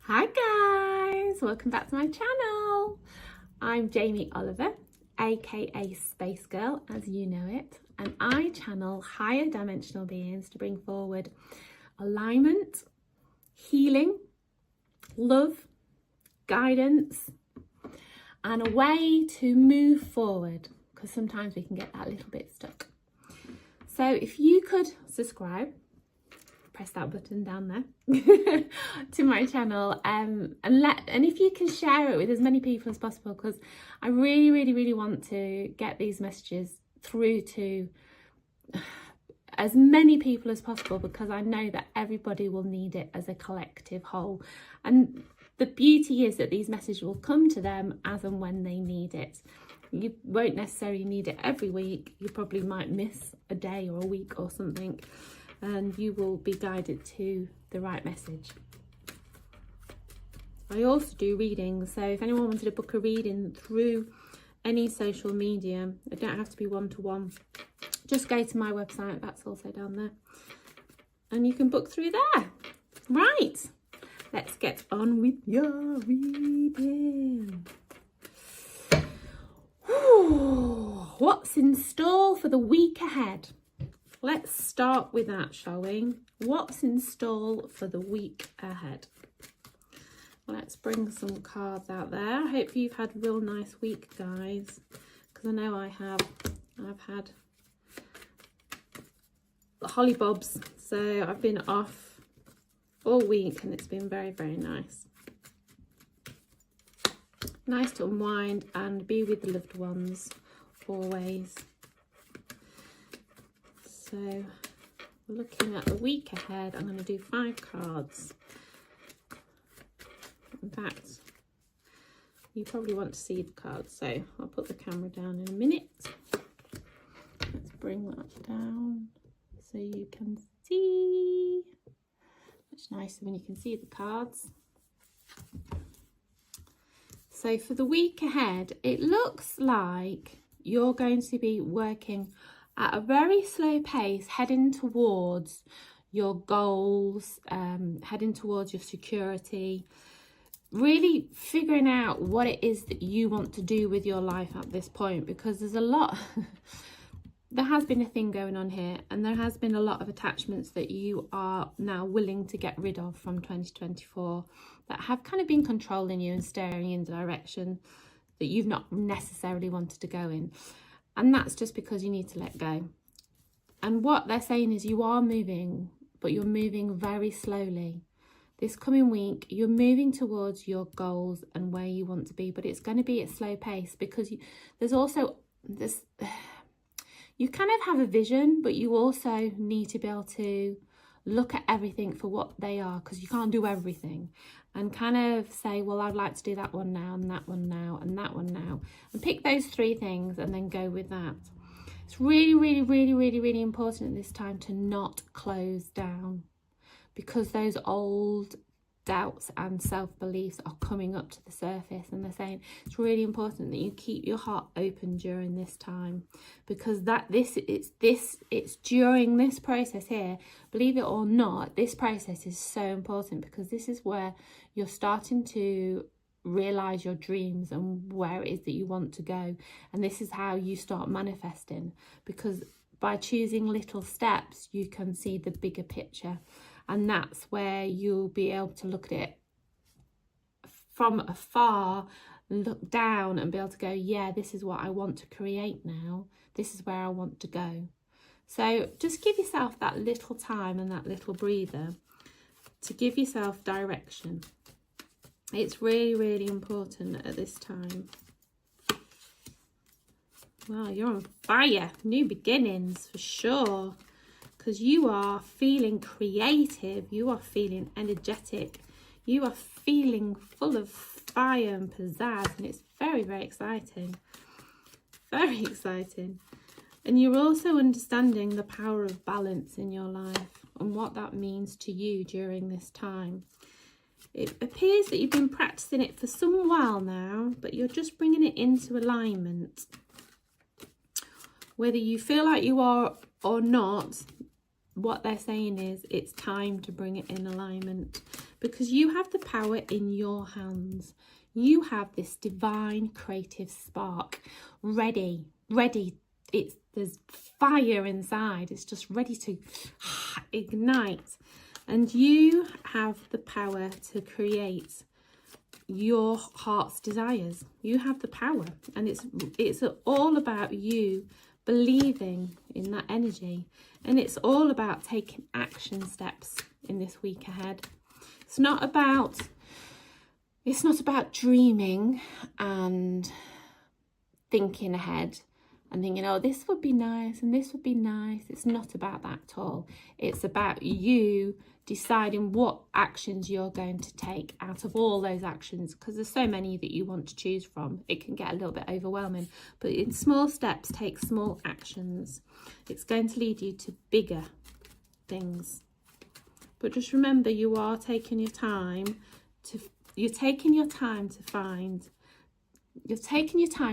Hi guys, welcome back to my channel. I'm Jamie Oliver, aka Space Girl as you know it, and I channel higher dimensional beings to bring forward alignment, healing, love, guidance, and a way to move forward, because sometimes we can get that little bit stuck. So if you could subscribe, press that button down there to my channel, and if you can share it with as many people as possible, because I really want to get these messages through to as many people as possible, because I know that everybody will need it as a collective whole. And the beauty is that these messages will come to them as and when they need it. You won't necessarily need it every week. You probably might miss a day or a week or something, and you will be guided to the right message. I also do readings, so if anyone wanted to book a reading through any social media, it don't have to be one-to-one. Just go to my website, that's also down there, and you can book through there. Right, let's get on with your reading. What's in store for the week ahead? Let's start with that, shall we? What's in store for the week ahead? Let's bring some cards out there. I hope you've had a real nice week, guys, because I know I have. I've had hollybobs, so I've been off all week and it's been very nice. Nice to unwind and be with the loved ones always. So looking at the week ahead, I'm going to do 5 cards. In fact, you probably want to see the cards, so I'll put the camera down in a minute. Let's bring that down so you can see. Much nicer when you can see the cards. So for the week ahead, it looks like you're going to be working at a very slow pace, heading towards your goals, heading towards your security, really figuring out what it is that you want to do with your life at this point, because there's a lot, there has been a thing going on here, and there has been a lot of attachments that you are now willing to get rid of from 2024 that have kind of been controlling you and steering you in the direction that you've not necessarily wanted to go in. And that's just because you need to let go. And what they're saying is you are moving, but you're moving very slowly. This coming week, you're moving towards your goals and where you want to be, but it's going to be at a slow pace, because there's also this, you kind of have a vision, but you also need to be able to look at everything for what they are, because you can't do everything, and kind of say, well, I'd like to do that one now, and that one now, and that one now, and pick those 3 things and then go with that. It's really important at this time to not close down, because those old doubts and self-beliefs are coming up to the surface, and they're saying it's really important that you keep your heart open during this time, because it's during this process here, believe it or not, this process is so important, because this is where you're starting to realize your dreams and where it is that you want to go, and this is how you start manifesting, because by choosing little steps you can see the bigger picture. And that's where you'll be able to look at it from afar, look down and be able to go, yeah, this is what I want to create now. This is where I want to go. So just give yourself that little time and that little breather to give yourself direction. It's really important at this time. Wow, you're on fire. New beginnings for sure. Because you are feeling creative, you are feeling energetic, you are feeling full of fire and pizzazz, and it's very exciting. Very exciting. And you're also understanding the power of balance in your life and what that means to you during this time. It appears that you've been practicing it for some while now, but you're just bringing it into alignment. Whether you feel like you are or not, what they're saying is it's time to bring it in alignment, because you have the power in your hands. You have this divine creative spark ready. There's fire inside. It's just ready to ignite. And you have the power to create your heart's desires. You have the power, and it's all about you believing in that energy, and it's all about taking action steps in this week ahead. It's not about dreaming and thinking ahead and thinking, oh, this would be nice and this would be nice. It's not about that at all. It's about you deciding what actions you're going to take out of all those actions, because there's so many that you want to choose from. It can get a little bit overwhelming, but in small steps, take small actions. It's going to lead you to bigger things. But just remember, you're taking your time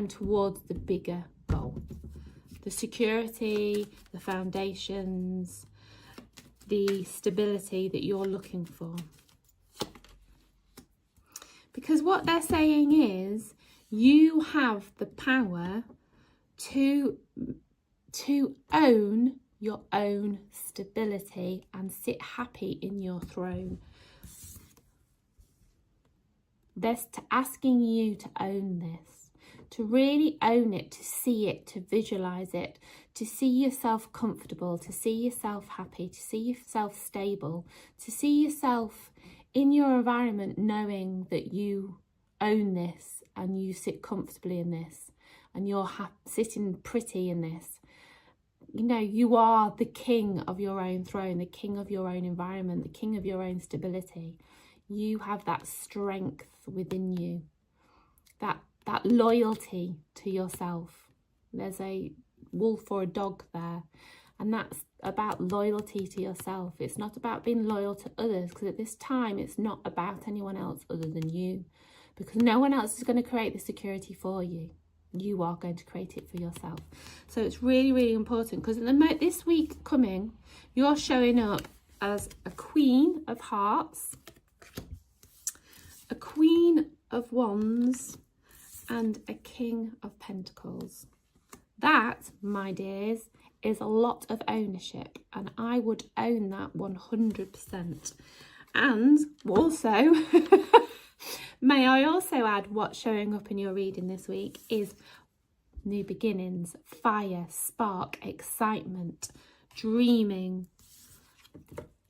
towards the bigger goal, the security, the foundations, the stability that you're looking for. Because what they're saying is you have the power to own your own stability and sit happy in your throne. They're asking you to own this, to really own it, to see it, to visualize it, to see yourself comfortable, to see yourself happy, to see yourself stable, to see yourself in your environment knowing that you own this and you sit comfortably in this and you're sitting pretty in this. You know, you are the king of your own throne, the king of your own environment, the king of your own stability. You have that strength within you, that loyalty to yourself. There's a wolf or a dog there, and that's about loyalty to yourself. It's not about being loyal to others, because at this time it's not about anyone else other than you, because no one else is going to create the security for you. You are going to create it for yourself. So it's really, really important, because this week coming, you're showing up as a Queen of Hearts, a Queen of Wands, and a King of Pentacles. That, my dears, is a lot of ownership, and I would own that 100%. And also, may I also add, what's showing up in your reading this week is new beginnings, fire, spark, excitement, dreaming,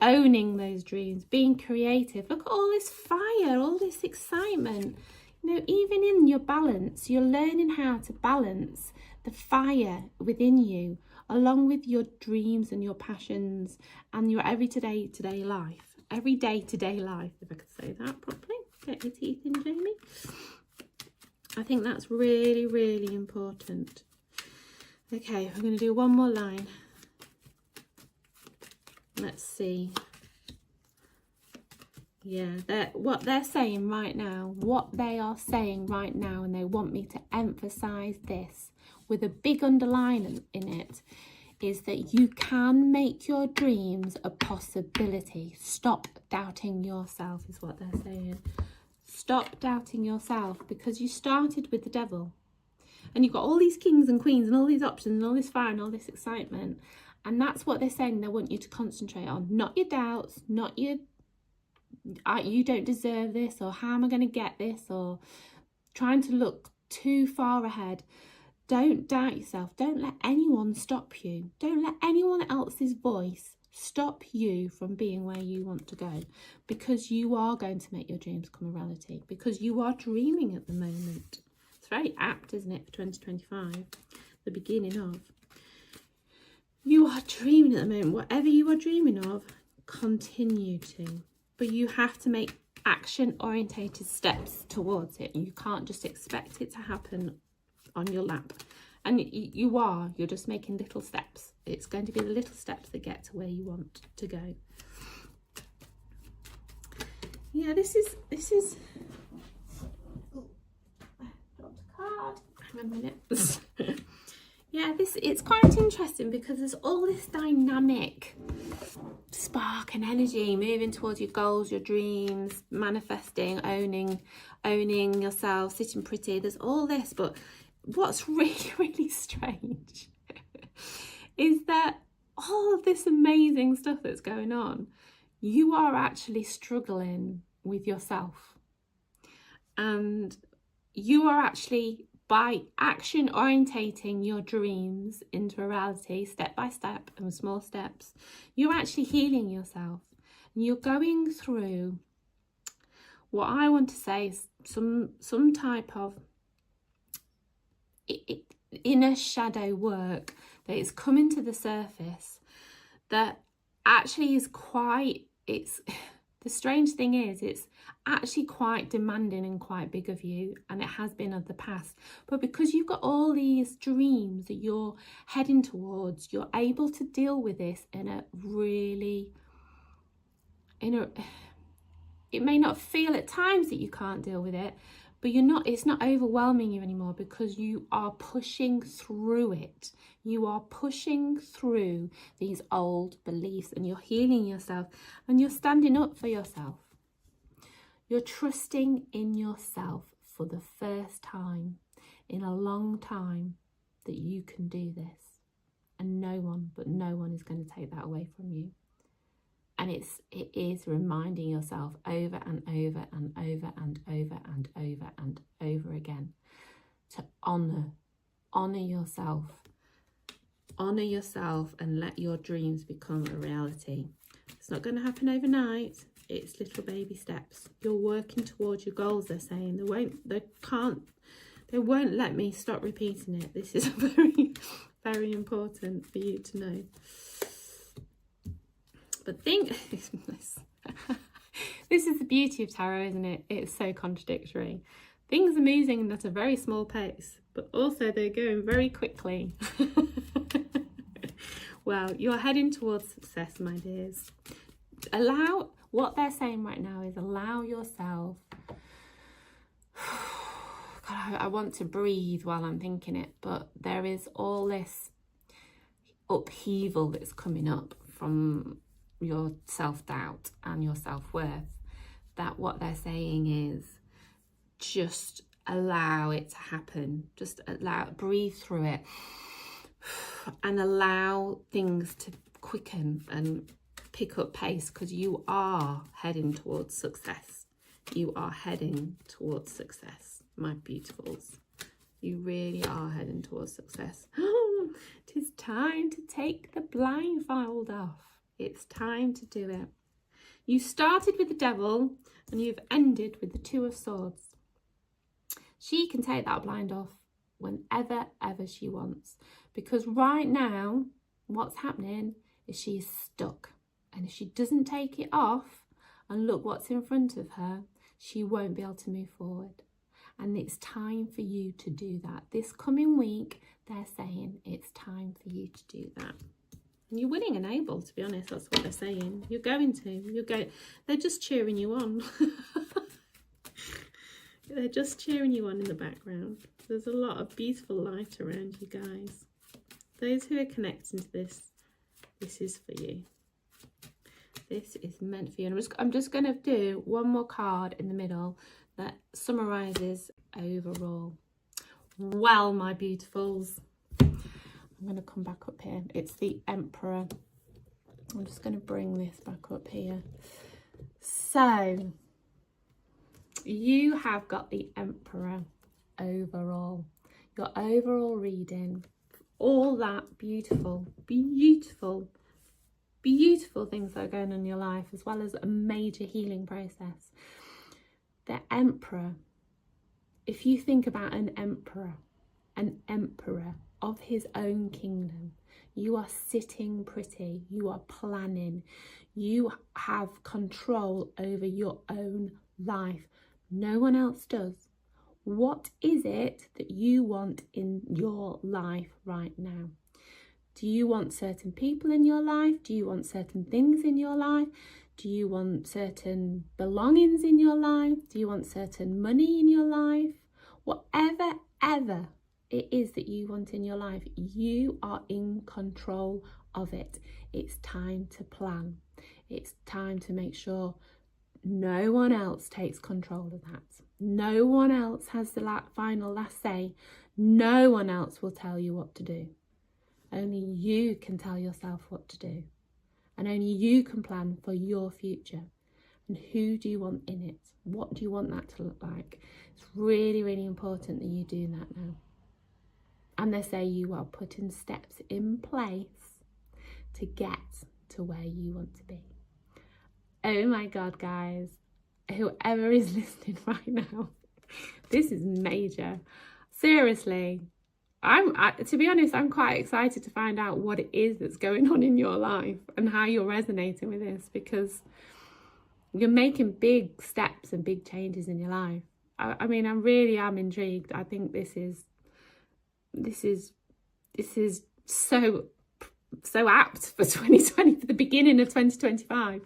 owning those dreams, being creative. Look at all this fire, all this excitement. You know, even in your balance, you're learning how to balance the fire within you along with your dreams and your passions and your everyday life. Everyday life, if I could say that properly. Get your teeth in, Jamie. I think that's really, really important. Okay, we're going to do one more line. Let's see. Yeah, what they're saying right now, and they want me to emphasize this with a big underline in it, is that you can make your dreams a possibility. Stop doubting yourself, is what they're saying. Stop doubting yourself, because you started with the devil and you've got all these kings and queens and all these options and all this fire and all this excitement. And that's what they're saying they want you to concentrate on. Not your doubts, not your, you don't deserve this, or how am I going to get this, or trying to look too far ahead. Don't doubt yourself. Don't let anyone stop you. Don't let anyone else's voice stop you from being where you want to go, because you are going to make your dreams come a reality, because you are dreaming at the moment. It's very apt, isn't it, for 2025, the beginning of. You are dreaming at the moment. Whatever you are dreaming of, continue to. But you have to make action-orientated steps towards it. You can't just expect it to happen on your lap. And you're just making little steps. It's going to be the little steps that get to where you want to go. Yeah, this is oh, dropped a card. Hang on a minute. Yeah, it's quite interesting, because there's all this dynamic spark and energy, moving towards your goals, your dreams, manifesting, owning yourself, sitting pretty. There's all this, but what's really, really strange is that all of this amazing stuff that's going on, you are actually struggling with yourself. And you are actually, by action orientating your dreams into a reality, step by step and small steps, you're actually healing yourself. And you're going through what I want to say is some type of inner shadow work that is coming to the surface that actually is quite, the strange thing is it's actually quite demanding and quite big of you, and it has been of the past. But because you've got all these dreams that you're heading towards, you're able to deal with this in a really, it may not feel at times that you can't deal with it, but it's not overwhelming you anymore because you are pushing through it. You are pushing through these old beliefs and you're healing yourself and you're standing up for yourself. You're trusting in yourself for the first time in a long time that you can do this. And no one is going to take that away from you. And it is reminding yourself over and over and over and over and over and over again to honor yourself. Honor yourself and let your dreams become a reality. It's not going to happen overnight. It's little baby steps. You're working towards your goals, they're saying. They won't let me stop repeating it. This is very, very important for you to know. But this is the beauty of tarot, isn't it? It's so contradictory. Things are moving at a very small pace, but also they're going very quickly. Well, you're heading towards success, my dears. What they're saying right now is allow yourself. God, I want to breathe while I'm thinking it, but there is all this upheaval that's coming up from your self-doubt and your self-worth, that what they're saying is just allow it to happen. Just breathe through it and allow things to quicken and pick up pace, because you are heading towards success. You are heading towards success, my beautifuls. You really are heading towards success. It is time to take the blindfold off. It's time to do it. You started with the devil and you've ended with the Two of Swords. She can take that blind off whenever she wants, because right now what's happening is she's stuck, and if she doesn't take it off and look what's in front of her, she won't be able to move forward. And it's time for you to do that. This coming week, they're saying it's time for you to do that. And you're willing and able, to be honest. That's what they're saying. You're going to. They're just cheering you on. They're just cheering you on in the background. There's a lot of beautiful light around you guys. Those who are connecting to this is for you. This is meant for you. And I'm just going to do one more card in the middle that summarises overall. Well, my beautifuls, I'm going to come back up here. It's the Emperor. I'm just going to bring this back up here. So, you have got the Emperor overall. Your overall reading. All that beautiful, beautiful, beautiful things that are going on in your life, as well as a major healing process. The Emperor. If you think about an emperor of his own kingdom, you are sitting pretty, you are planning, you have control over your own life. No one else does. What is it that you want in your life right now? Do you want certain people in your life? Do you want certain things in your life? Do you want certain belongings in your life? Do you want certain money in your life? Whatever it is that you want in your life, you are in control of it. It's time to plan. It's time to make sure no one else takes control of that. No one else has the final last say. No one else will tell you what to do. Only you can tell yourself what to do. And only you can plan for your future. And who do you want in it? What do you want that to look like? It's really, really important that you do that now. And they say you are putting steps in place to get to where you want to be. Oh my God, guys, whoever is listening right now, this is major. Seriously, to be honest, I'm quite excited to find out what it is that's going on in your life and how you're resonating with this, because you're making big steps and big changes in your life. I mean, I really am intrigued. I think this is so apt for 2020, for the beginning of 2025.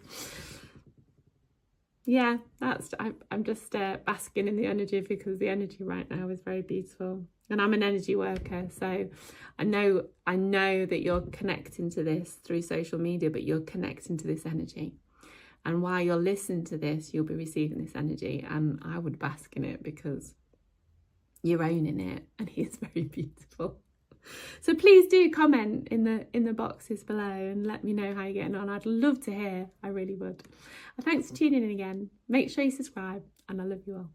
Yeah, I'm just basking in the energy, because the energy right now is very beautiful. And I'm an energy worker, so I know that you're connecting to this through social media, but you're connecting to this energy. And while you're listening to this, you'll be receiving this energy, and I would bask in it because you're owning it, and it's very beautiful. So please do comment in the boxes below and let me know how you're getting on. I'd love to hear. I really would. And thanks for tuning in again. Make sure you subscribe, and I love you all.